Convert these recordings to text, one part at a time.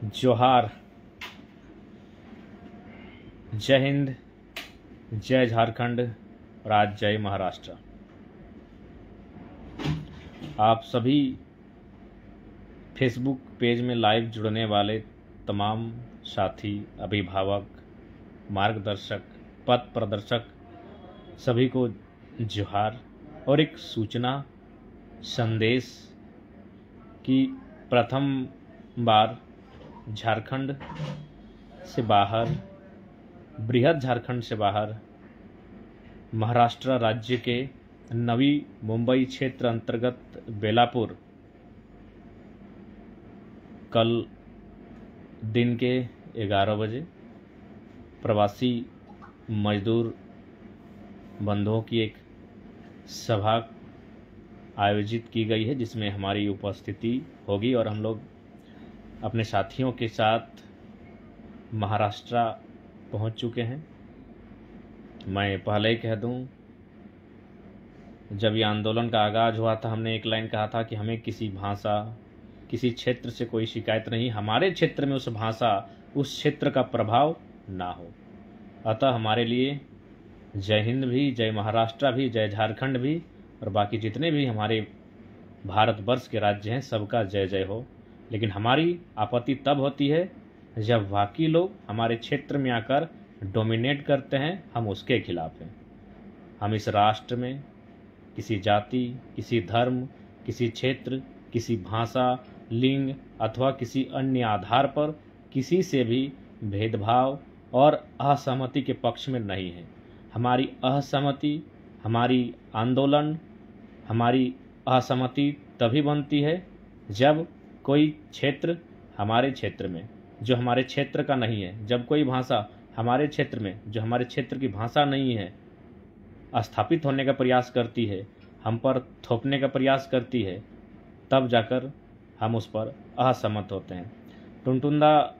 जोहार। जय हिंद, जय झारखंड और आज जय महाराष्ट्र। आप सभी फेसबुक पेज में लाइव जुड़ने वाले तमाम साथी, अभिभावक, मार्गदर्शक, पथ प्रदर्शक सभी को जोहार और एक सूचना संदेश कि प्रथम बार झारखंड से बाहर, बृहद झारखंड से बाहर महाराष्ट्र राज्य के नवी मुंबई क्षेत्र अंतर्गत बेलापुर कल दिन के 11 बजे प्रवासी मजदूर बंधुओं की एक सभा आयोजित की गई है, जिसमें हमारी उपस्थिति होगी और हम लोग अपने साथियों के साथ महाराष्ट्र पहुंच चुके हैं। मैं पहले ही कह दूं, जब ये आंदोलन का आगाज़ हुआ था, हमने एक लाइन कहा था कि हमें किसी भाषा, किसी क्षेत्र से कोई शिकायत नहीं, हमारे क्षेत्र में उस भाषा, उस क्षेत्र का प्रभाव ना हो। अतः हमारे लिए जय हिंद भी, जय महाराष्ट्र भी, जय झारखंड भी और बाकी जितने भी हमारे भारतवर्ष के राज्य हैं, सबका जय जय हो। लेकिन हमारी आपत्ति तब होती है जब बाकी लोग हमारे क्षेत्र में आकर डोमिनेट करते हैं, हम उसके खिलाफ हैं। हम इस राष्ट्र में किसी जाति, किसी धर्म, किसी क्षेत्र, किसी भाषा, लिंग अथवा किसी अन्य आधार पर किसी से भी भेदभाव और असहमति के पक्ष में नहीं हैं। हमारी असहमति, हमारी आंदोलन, हमारी असहमति तभी बनती है जब कोई क्षेत्र हमारे क्षेत्र में जो हमारे क्षेत्र का नहीं है, जब कोई भाषा हमारे क्षेत्र में जो हमारे क्षेत्र की भाषा नहीं है स्थापित होने का प्रयास करती है, हम पर थोपने का प्रयास करती है, तब जाकर हम उस पर असहमत होते हैं। टुनटुंदा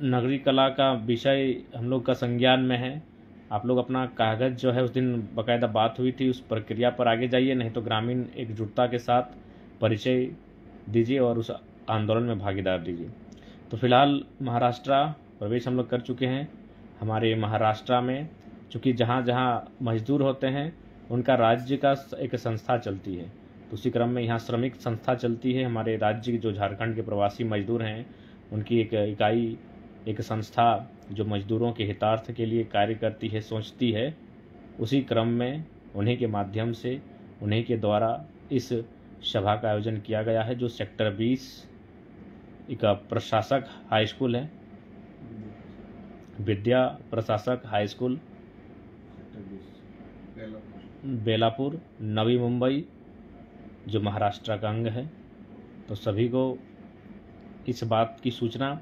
नगरी कला का विषय हम लोग का संज्ञान में है। आप लोग अपना कागज़ जो है, उस दिन बाकायदा बात हुई थी, उस प्रक्रिया पर आगे जाइए, नहीं तो ग्रामीण एकजुटता के साथ परिचय दीजिए और उस आंदोलन में भागीदार दीजिए। तो फिलहाल महाराष्ट्र प्रवेश हम लोग कर चुके हैं। हमारे महाराष्ट्र में चूँकि जहाँ जहाँ मजदूर होते हैं उनका राज्य का एक संस्था चलती है, तो उसी क्रम में यहाँ श्रमिक संस्था चलती है। हमारे राज्य के जो झारखंड के प्रवासी मजदूर हैं उनकी एक इकाई, एक संस्था जो मजदूरों के हितार्थ के लिए कार्य करती है, सोचती है। उसी क्रम में उन्हीं के माध्यम से, उन्हीं के द्वारा इस सभा का आयोजन किया गया है, जो सेक्टर 20 एक प्रशासक हाई स्कूल है, विद्या प्रशासक हाई स्कूल बेलापुर नवी मुंबई, जो महाराष्ट्र का अंग है। तो सभी को इस बात की सूचना,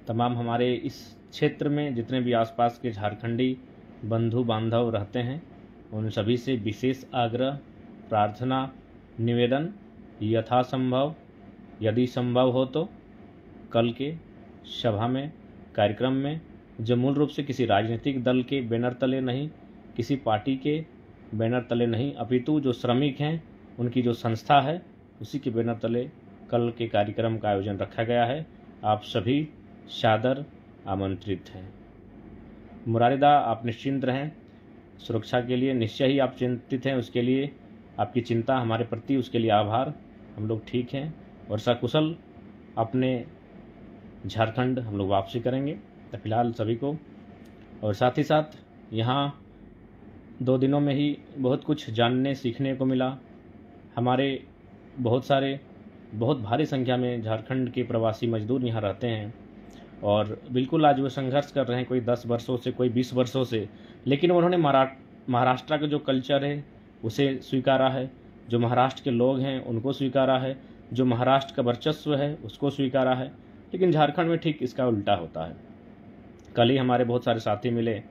तमाम हमारे इस क्षेत्र में जितने भी आसपास के झारखंडी बंधु बांधव रहते हैं, उन सभी से विशेष आग्रह, प्रार्थना, निवेदन, यथासंभव यदि संभव हो तो कल के सभा में, कार्यक्रम में, जो मूल रूप से किसी राजनीतिक दल के बैनर तले नहीं, किसी पार्टी के बैनर तले नहीं, अपितु जो श्रमिक हैं उनकी जो संस्था है उसी के बैनर तले कल के कार्यक्रम का आयोजन रखा गया है। आप सभी सादर आमंत्रित हैं। मुरारिदा, आप निश्चिंत रहें, सुरक्षा के लिए निश्चय ही आप चिंतित हैं, उसके लिए आपकी चिंता हमारे प्रति, उसके लिए आभार। हम लोग ठीक हैं और सकुशल अपने झारखंड हम लोग वापसी करेंगे। तो फिलहाल सभी को, और साथ ही साथ यहाँ 2 दिनों में ही बहुत कुछ जानने सीखने को मिला। हमारे बहुत भारी संख्या में झारखंड के प्रवासी मजदूर यहाँ रहते हैं और बिल्कुल आज वो संघर्ष कर रहे हैं, कोई 10 वर्षों से, कोई 20 वर्षों से, लेकिन उन्होंने महाराष्ट्र का जो कल्चर है उसे स्वीकारा है, जो महाराष्ट्र के लोग हैं उनको स्वीकारा है, जो महाराष्ट्र का वर्चस्व है उसको स्वीकारा है। लेकिन झारखंड में ठीक इसका उल्टा होता है। कल ही हमारे बहुत सारे साथी मिले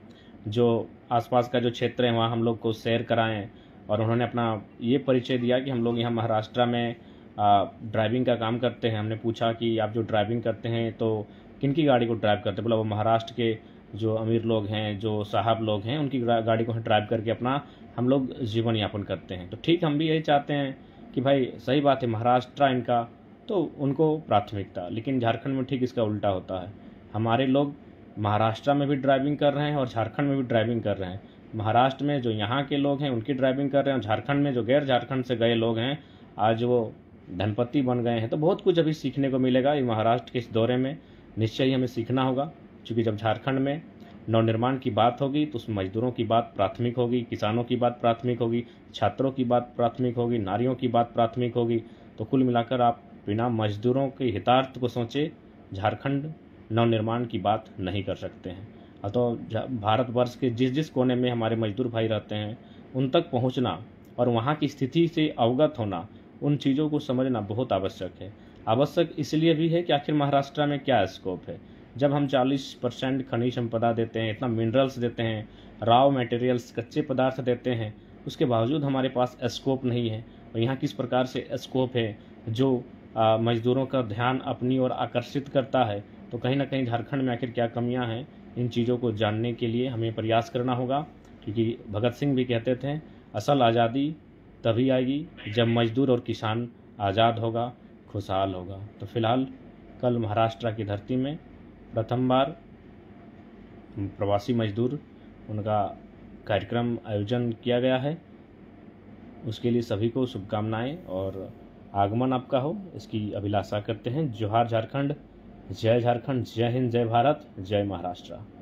जो आसपास का जो क्षेत्र है वहाँ हम लोग को सैर कराएं, और उन्होंने अपना ये परिचय दिया कि हम लोग यहाँ महाराष्ट्र में ड्राइविंग का काम करते हैं। हमने पूछा कि आप जो ड्राइविंग करते हैं तो किन की गाड़ी को ड्राइव करते हैं? बोला वो महाराष्ट्र के जो अमीर लोग हैं, जो साहब लोग हैं, उनकी गाड़ी को ड्राइव करके अपना हम लोग जीवन यापन करते हैं। तो ठीक हम भी यही चाहते हैं कि भाई सही बात है, महाराष्ट्र इनका तो उनको प्राथमिकता। लेकिन झारखंड में ठीक इसका उल्टा होता है। हमारे लोग महाराष्ट्र में भी ड्राइविंग कर रहे हैं और झारखंड में भी ड्राइविंग कर रहे हैं। महाराष्ट्र में जो यहाँ के लोग हैं उनकी ड्राइविंग कर रहे हैं, और झारखंड में जो गैर झारखंड से गए लोग हैं आज वो धनपति बन गए हैं। तो बहुत कुछ अभी सीखने को मिलेगा ये महाराष्ट्र के इस दौरे में, निश्चय ही हमें सीखना होगा। क्योंकि जब झारखंड में नवनिर्माण की बात होगी तो उसमें मजदूरों की बात प्राथमिक होगी, किसानों की बात प्राथमिक होगी, छात्रों की बात प्राथमिक होगी, नारियों की बात प्राथमिक होगी। तो कुल मिलाकर आप बिना मजदूरों के हितार्थ को सोचे झारखंड नवनिर्माण की बात नहीं कर सकते हैं। तो भारतवर्ष के जिस जिस कोने में हमारे मजदूर भाई रहते हैं उन तक पहुंचना और वहां की स्थिति से अवगत होना, उन चीज़ों को समझना बहुत आवश्यक है। आवश्यक इसलिए भी है कि आखिर महाराष्ट्र में क्या स्कोप है। जब हम 40% खनिज संपदा देते हैं, इतना मिनरल्स देते हैं, रॉ मटेरियल्स कच्चे पदार्थ देते हैं, उसके बावजूद हमारे पास स्कोप नहीं है। और यहाँ किस प्रकार से स्कोप है जो मजदूरों का ध्यान अपनी ओर आकर्षित करता है। तो कहीं ना कहीं झारखंड में आखिर क्या कमियां हैं, इन चीज़ों को जानने के लिए हमें प्रयास करना होगा। क्योंकि भगत सिंह भी कहते थे असल आज़ादी तभी आएगी जब मजदूर और किसान आज़ाद होगा, खुशहाल होगा। तो फिलहाल कल महाराष्ट्र की धरती में प्रथम बार प्रवासी मजदूर उनका कार्यक्रम आयोजन किया गया है। उसके लिए सभी को शुभकामनाएं और आगमन आपका हो, इसकी अभिलाषा करते हैं। जोहार झारखंड, जय झारखंड, जय हिंद, जय भारत, जय महाराष्ट्र।